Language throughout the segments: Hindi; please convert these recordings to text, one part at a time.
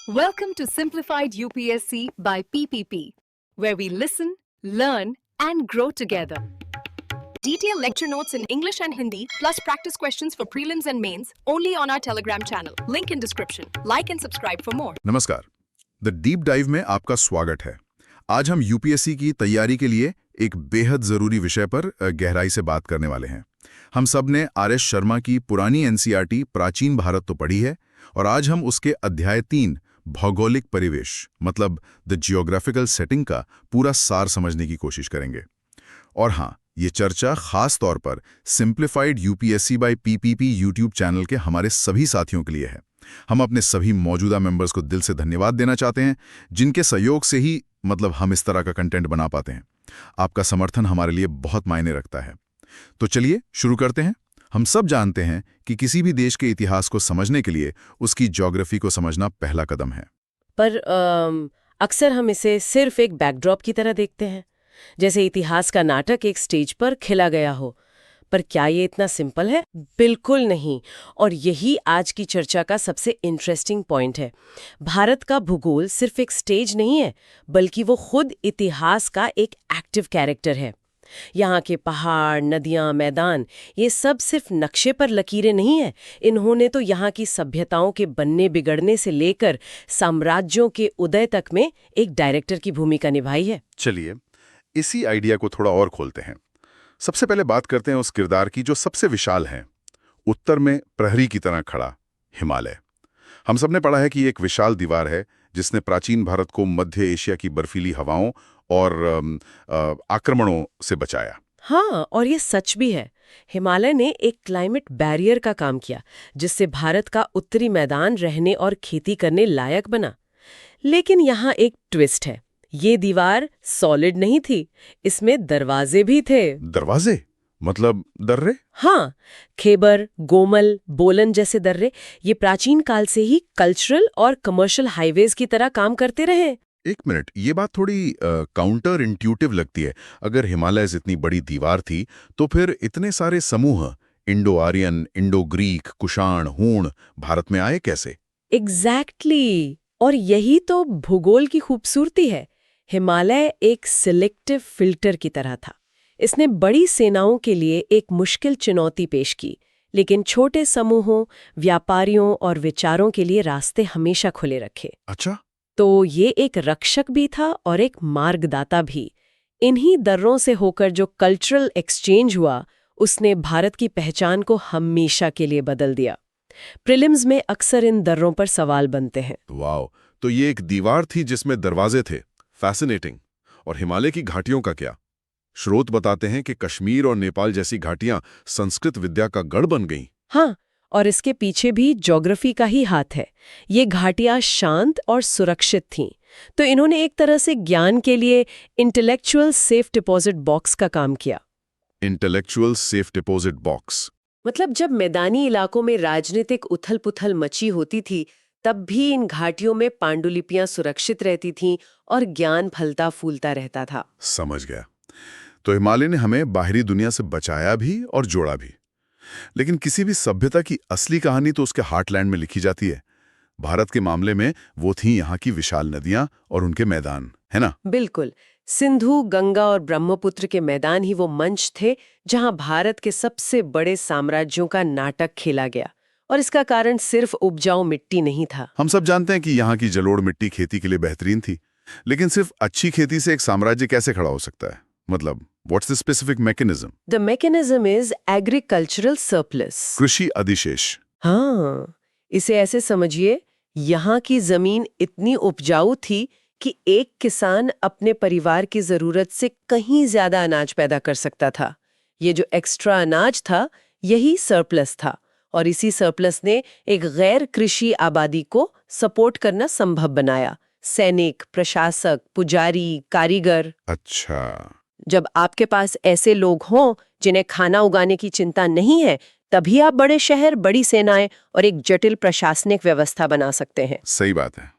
Welcome to Simplified UPSC by PPP, where we listen, learn, and grow together. Detailed lecture notes in English and Hindi, plus practice questions for prelims and mains, only on our Telegram channel. Link in description. Like and subscribe for more. नमस्कार, द डीप डाइव में आपका स्वागत है। आज हम यूपीएससी की तैयारी के लिए एक बेहद ज़रूरी विषय पर गहराई से बात करने वाले हैं। हम सब ने आर.एस. शर्मा की पुरानी एनसीईआरटी प्राचीन भारत तो पढ़ी है, और आज हम उसके अध्याय 3 भौगोलिक परिवेश मतलब द जियोग्राफिकल सेटिंग का पूरा सार समझने की कोशिश करेंगे। और हाँ, ये चर्चा खास तौर पर simplified UPSC by PPP YouTube channel के हमारे सभी साथियों के लिए है। हम अपने सभी मौजूदा मेंबर्स को दिल से धन्यवाद देना चाहते हैं, जिनके सहयोग से ही हम इस तरह का कंटेंट बना पाते हैं। आपका समर्थन हमारे लिए बहुत मायने रखता है। तो चलिए शुरू करते हैं। हम सब जानते हैं कि किसी भी देश के इतिहास को समझने के लिए उसकी ज्योग्राफी को समझना पहला कदम है। पर अक्सर हम इसे सिर्फ एक बैकड्रॉप की तरह देखते हैं, जैसे इतिहास का नाटक एक स्टेज पर खिला गया हो। पर क्या ये इतना सिंपल है? बिल्कुल नहीं। और यही आज की चर्चा का सबसे इंटरेस्टिंग पॉइंट है। भारत का भूगोल सिर्फ एक स्टेज नहीं है, बल्कि वो खुद इतिहास का एक एक्टिव कैरेक्टर है। यहाँ के पहाड़, नदियाँ, मैदान, ये सब सिर्फ नक्शे पर लकीरें नहीं हैं। इन्होंने तो यहाँ की सभ्यताओं के बनने बिगड़ने से लेकर साम्राज्यों के उदय तक में एक डायरेक्टर की भूमिका निभाई है। चलिए इसी आइडिया को थोड़ा और खोलते हैं। सबसे पहले बात करते हैं उस किरदार की जो सबसे विशाल है, उत्तर में प्रहरी की तरह खड़ा हिमालय। हम सबने पढ़ा है कि एक विशाल दीवार है जिसने प्राचीन भारत को मध्य एशिया की बर्फीली हवाओं और आक्रमणों से बचाया। हाँ, और ये सच भी है। हिमालय ने एक क्लाइमेट बैरियर का काम किया, जिससे भारत का उत्तरी मैदान रहने और खेती करने लायक बना। लेकिन यहाँ एक ट्विस्ट है। ये दीवार सॉलिड नहीं थी, इसमें दरवाजे भी थे। दरवाजे मतलब दर्रे? हाँ, खेबर, गोमल, बोलन जैसे दर्रे ये प्राचीन काल से ही कल्चरल और कमर्शियल हाईवेज की तरह काम करते रहे। एक मिनट, ये बात थोड़ी काउंटर इंट्यूटिव लगती है। अगर हिमालय इतनी बड़ी दीवार थी तो फिर इतने सारे समूह Indo Aryan, Indo Greek, Kushan, Huna Bharat में आए कैसे? एग्जैक्टली। और यही तो भूगोल की खूबसूरती है। हिमालय एक सिलेक्टिव फिल्टर की तरह था। इसने बड़ी सेनाओं के लिए एक मुश्किल चुनौती पेश की, लेकिन छोटे समूहों, व्यापारियों और विचारों के लिए रास्ते हमेशा खुले रखे। अच्छा, तो ये एक रक्षक भी था और एक मार्गदाता भी। इन्हीं दर्रों से होकर जो कल्चरल एक्सचेंज हुआ, उसने भारत की पहचान को हमेशा के लिए बदल दिया। प्रीलिम्स में अक्सर इन दर्रों पर सवाल बनते हैं। वाह, तो ये एक दीवार थी जिसमें दरवाजे थे। फैसिनेटिंग। और हिमालय की घाटियों का क्या? स्रोत बताते हैं कि कश्मीर और नेपाल जैसी घाटियां संस्कृत विद्या का गढ़ बन गईं। हाँ, और इसके पीछे भी ज्योग्राफी का ही हाथ है। ये घाटियां शांत और सुरक्षित थीं, तो इन्होंने एक तरह से ज्ञान के लिए इंटेलेक्चुअल सेफ डिपॉजिट बॉक्स का काम किया। इंटेलेक्चुअल सेफ डिपॉजिट बॉक्स मतलब जब मैदानी इलाकों में राजनीतिक उथल-पुथल मची होती थी, तब भी इन घाटियों में पांडुलिपियां सुरक्षित रहती थीं और ज्ञान फलता फूलता रहता था। समझ गया। तो हिमालय ने हमें बाहरी दुनिया से बचाया भी और जोड़ा भी। लेकिन किसी भी सभ्यता की असली कहानी तो उसके हार्टलैंड में लिखी जाती है। भारत के मामले में वो थी यहाँ की विशाल नदियां और उनके मैदान, है ना? बिल्कुल। सिंधु, गंगा और ब्रह्मपुत्र के मैदान ही वो मंच थे जहां भारत के सबसे बड़े साम्राज्यों का नाटक खेला गया। और इसका कारण सिर्फ उपजाऊ मिट्टी नहीं था। हम सब जानते हैं कि यहाँ की जलोढ़ मिट्टी खेती के लिए बेहतरीन थी, लेकिन सिर्फ अच्छी खेती से एक साम्राज्य कैसे खड़ा हो सकता है? मतलब what's the specific mechanism? The mechanism is agricultural surplus, कृषि अधिशेष। हाँ, इसे ऐसे समझिए, यहाँ की जमीन इतनी उपजाऊ थी कि एक किसान अपने परिवार की जरूरत से कहीं ज्यादा अनाज पैदा कर सकता था। ये जो एक्स्ट्रा अनाज था, यही सरप्लस था, और इसी सरप्लस ने एक गैर कृषि आबादी को सपोर्ट करना संभव बनाया। सैनिक, प्रशासक, पुजारी, कारीगर। अच्छा, जब आपके पास ऐसे लोग हों जिन्हें खाना उगाने की चिंता नहीं है, तभी आप बड़े शहर, बड़ी सेनाएं और एक जटिल प्रशासनिक व्यवस्था बना सकते हैं। सही बात है।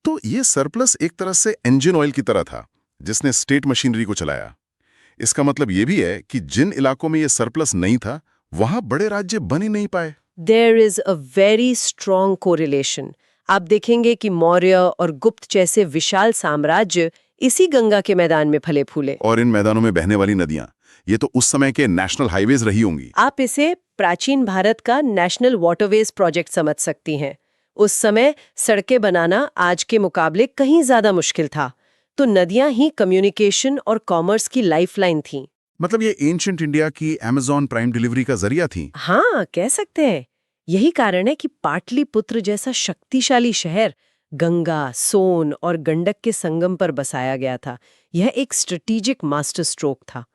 तो ये सरप्लस एक तरह से इंजन ऑयल की तरह था जिसने स्टेट मशीनरी को चलाया। इसका मतलब ये भी है कि जिन इलाकों में ये सरप्लस नहीं था, वहां बड़े राज्य बन ही नहीं पाए। There is a very strong correlation. आप देखेंगे कि मौर्य और गुप्त जैसे विशाल साम्राज्य इसी गंगा के मैदान में फले फूले। और इन मैदानों में बहने वाली नदियां, ये तो उस समय के नेशनल हाईवेज रही होंगी। आप इसे प्राचीन भारत का नेशनल वाटरवेज प्रोजेक्ट समझ सकती हैं। उस समय सड़कें बनाना आज के मुकाबले कहीं ज्यादा मुश्किल था, तो नदियां ही कम्युनिकेशन और कॉमर्स की लाइफलाइन थीं। मतलब ये एंशिएंट इंडिया की अमेज़न प्राइम डिलीवरी का जरिया थी। हाँ, कह सकते हैं। यही कारण है कि पाटलिपुत्र जैसा शक्तिशाली शहर गंगा, सोन और गंडक के संगम पर बसाया गया था। यह एक स्ट्रेटेजिक मास्टर स्ट्रोक था।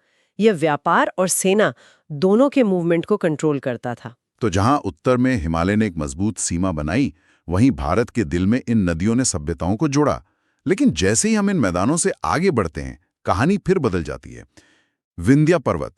यह व्यापार और सेना दोनों के मूवमेंट को कंट्रोल करता था। तो जहां उत्तर में हिमालय ने एक मजबूत सीमा बनाई, वहीं भारत के दिल में इन नदियों ने सभ्यताओं को जोड़ा। लेकिन जैसे ही हम इन मैदानों से आगे बढ़ते हैं, कहानी फिर बदल जाती है। विंध्या पर्वत,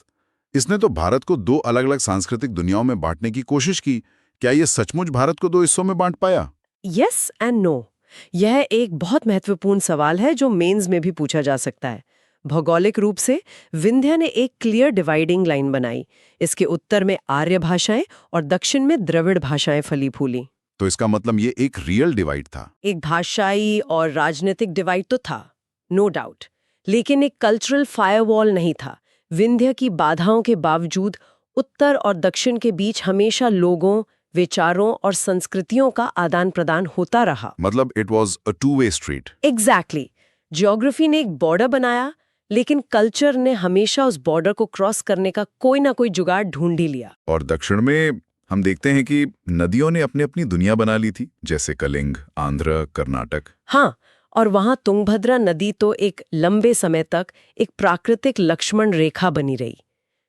इसने तो भारत को दो अलग-अलग सांस्कृतिक दुनियाओं में बांटने की कोशिश की। क्या ये सचमुच भारत को दो हिस्सों में बांट पाया? Yes and no. यह एक बहुत महत्वपूर्ण सवाल है जो मेंस में भी पूछा जा सकता है। भौगोलिक रूप से विंध्य ने एक क्लियर डिवाइडिंग लाइन बनाई। इसके उत्तर में आर्य भाषाएं और दक्षिण में द्रविड़ भाषाएं फली फूली। तो इसका मतलब ये एक रियल डिवाइड था। एक भाषाई और राजनीतिक डिवाइड तो था, नो डाउट, लेकिन एक कल्चरल फायरवॉल नहीं था। विंध्य की बाधाओं के बावजूद उत्तर और दक्षिण के बीच हमेशा लोगों, विचारों और संस्कृतियों का आदान प्रदान होता रहा। मतलब it was a two way street. Exactly. Geography ने एक बॉर्डर बनाया, लेकिन कल्चर ने हमेशा उस बॉर्डर को क्रॉस करने का कोई ना कोई जुगाड़ ढूंढ ही लिया। और दक्षिण में हम देखते हैं कि नदियों ने अपनी अपनी दुनिया बना ली थी, जैसे कलिंग, आंध्र, कर्नाटक। हाँ, और वहां तुंगभद्रा नदी तो एक लंबे समय तक एक प्राकृतिक लक्ष्मण रेखा बनी रही,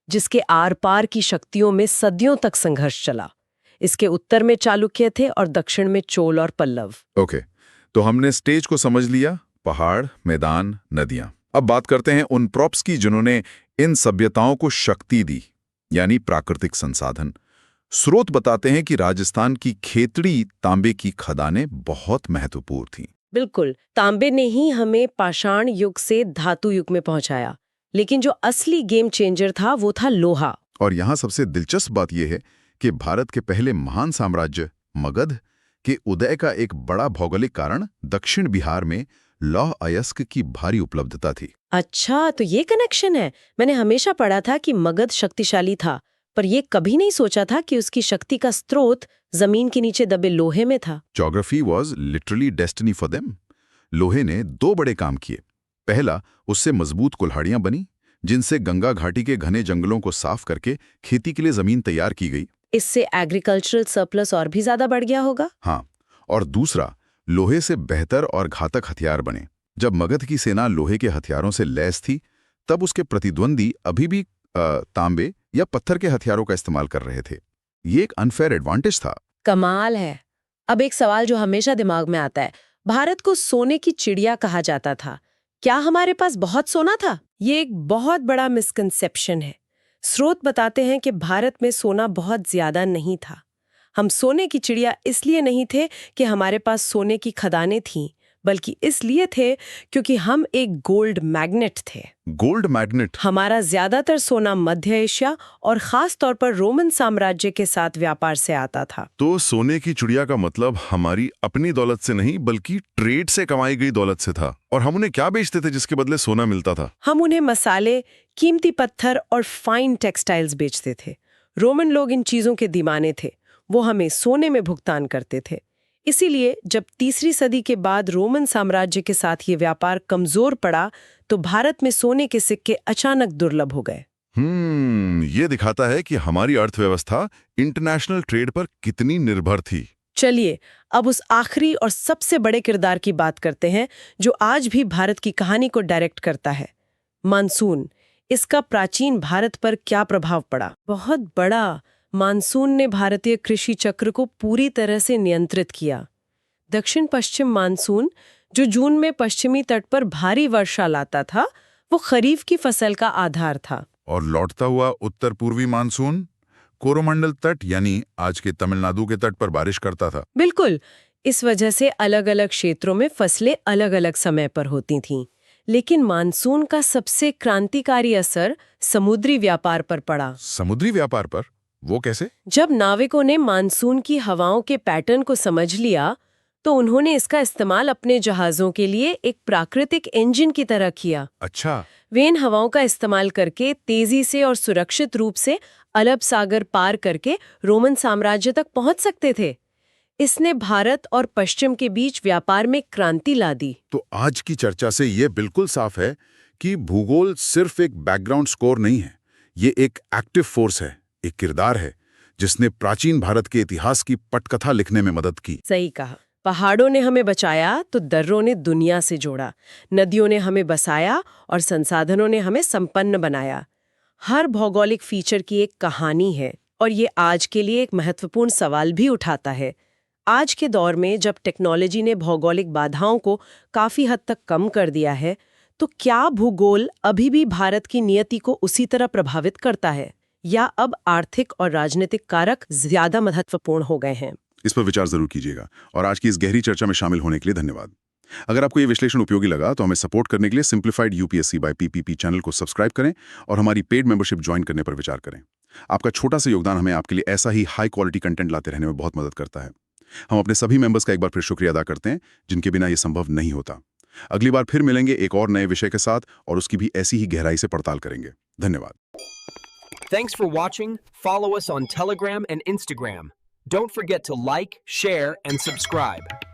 जिसके आर पार की शक्तियों में सदियों तक संघर्ष चला। इसके उत्तर में चालुक्य थे और दक्षिण में चोल और पल्लव। ओके, तो हमने स्टेज को समझ लिया, पहाड़, मैदान, नदियां। अब बात करते हैं उन प्रॉप्स की जिन्होंने इन सभ्यताओं को शक्ति दी, यानी प्राकृतिक संसाधन। स्रोत बताते हैं कि राजस्थान की खेतड़ी तांबे की खदानें बहुत महत्वपूर्ण थीं। बिल्कुल, तांबे ने ही हमें पाषाण युग से धातु युग में पहुंचाया, लेकिन जो असली गेम चेंजर था वो था लोहा। और यहाँ सबसे दिलचस्प बात यह है कि भारत के पहले महान साम्राज्य मगध के उदय का एक बड़ा भौगोलिक कारण दक्षिण बिहार में लौह अयस्क की भारी उपलब्धता थी। अच्छा, तो ये कनेक्शन है। मैंने हमेशा पढ़ा था कि मगध शक्तिशाली था, पर ये कभी नहीं सोचा था कि उसकी शक्ति का स्रोत जमीन के नीचे दबे लोहे में था। Geography was literally destiny for them. लोहे ने दो बड़े काम किए। पहला, उससे मजबूत कुल्हाड़ियां बनी, जिनसे गंगा घाटी के घने जंगलों को साफ करके खेती के लिए जमीन तैयार की गई। इससे एग्रीकल्चरल सरप्लस और भी ज्यादा बढ़ गया होगा। हाँ, और दूसरा, लोहे से बेहतर और घातक हथियार बने। जब मगध की सेना लोहे के हथियारों से लैस थी, तब उसके प्रतिद्वंदी अभी भी तांबे या पत्थर के हथियारों का इस्तेमाल कर रहे थे। ये एक अनफेयर एडवांटेज था। कमाल है। अब एक सवाल जो हमेशा दिमाग में आता है, भारत को सोने की चिड़िया कहा जाता था। क्या हमारे पास बहुत सोना था? ये एक बहुत बड़ा मिसकंसेप्शन है। स्रोत बताते हैं कि भारत में सोना बहुत ज्यादा नहीं था। हम सोने की चिड़िया इसलिए नहीं थे कि हमारे पास सोने की खदानें थीं, बल्कि इसलिए थे क्योंकि हम एक गोल्ड मैग्नेट थे। Gold magnet? हमारा ज्यादातर सोना मध्य एशिया और खास तौर पर रोमन साम्राज्य के साथ व्यापार से आता था। तो सोने की चिड़िया का मतलब हमारी अपनी दौलत से नहीं, बल्कि ट्रेड से कमाई गई दौलत से था। और हम उन्हें क्या बेचते थे जिसके बदले सोना मिलता था? हम उन्हें मसाले, कीमती पत्थर और फाइन टेक्सटाइल्स बेचते थे। रोमन लोग इन चीजों के दीवाने थे। वो हमें सोने में भुगतान करते थे। इसीलिए जब तीसरी सदी के बाद रोमन साम्राज्य के साथ ये व्यापार कमजोर पड़ा, तो भारत में सोने के सिक्के अचानक दुर्लभ हो गए। ये दिखाता है कि हमारी अर्थव्यवस्था इंटरनेशनल ट्रेड पर कितनी निर्भर थी। चलिए अब उस आखिरी और सबसे बड़े किरदार की बात करते हैं जो आज भी भारत की कहानी को डायरेक्ट करता है, मानसून। इसका प्राचीन भारत पर क्या प्रभाव पड़ा? बहुत बड़ा। मानसून ने भारतीय कृषि चक्र को पूरी तरह से नियंत्रित किया। दक्षिण पश्चिम मानसून, जो जून में पश्चिमी तट पर भारी वर्षा लाता था, वो खरीफ की फसल का आधार था। और लौटता हुआ उत्तर पूर्वी मानसून कोरोमंडल तट यानी आज के तमिलनाडु के तट पर बारिश करता था। बिल्कुल। इस वजह से अलग अलग क्षेत्रों में फसलें अलग अलग समय पर होती थीं। लेकिन मानसून का सबसे क्रांतिकारी असर समुद्री व्यापार पर पड़ा। समुद्री व्यापार पर? वो कैसे? जब नाविकों ने मानसून की हवाओं के पैटर्न को समझ लिया, तो उन्होंने इसका इस्तेमाल अपने जहाज़ों के लिए एक प्राकृतिक इंजन की तरह किया। अच्छा, वे इन हवाओं का इस्तेमाल करके तेजी से और सुरक्षित रूप से अरब सागर पार करके रोमन साम्राज्य तक पहुंच सकते थे। इसने भारत और पश्चिम के बीच व्यापार में क्रांति ला दी। तो आज की चर्चा से यह बिल्कुल साफ है कि भूगोल सिर्फ एक बैकग्राउंड स्कोर नहीं है, ये एक एक्टिव फोर्स है, एक किरदार है जिसने प्राचीन भारत के इतिहास की पटकथा लिखने में मदद की। सही कहा। पहाड़ों ने हमें बचाया तो दर्रों ने दुनिया से जोड़ा, नदियों ने हमें बसाया और संसाधनों ने हमें संपन्न बनाया। हर भौगोलिक फीचर की एक कहानी है और ये आज के लिए एक महत्वपूर्ण सवाल भी उठाता है। आज के दौर में जब टेक्नोलॉजी ने भौगोलिक बाधाओं को काफी हद तक कम कर दिया है, तो क्या भूगोल अभी भी भारत की नियति को उसी तरह प्रभावित करता है या अब आर्थिक और राजनीतिक कारक ज्यादा महत्वपूर्ण हो गए हैं? इस पर विचार जरूर कीजिएगा और आज की इस गहरी चर्चा में शामिल होने के लिए धन्यवाद। अगर आपको ये विश्लेषण उपयोगी लगा तो हमें सपोर्ट करने के लिए simplified UPSC by PPP channel को सब्सक्राइब करें और हमारी पेड मेंबरशिप ज्वाइन करने पर विचार करें। आपका छोटा सा योगदान हमें आपके लिए ऐसा ही हाई क्वालिटी कंटेंट लाते रहने में बहुत मदद करता है। हम अपने सभी मेंबर्स का एक बार फिर शुक्रिया अदा करते हैं जिनके बिना ये संभव नहीं होता। अगली बार फिर मिलेंगे एक और नए विषय के साथ और उसकी भी ऐसी ही गहराई से पड़ताल करेंगे। धन्यवाद। Thanks for watching. Follow us on Telegram and Instagram. Don't forget to like, share, and subscribe.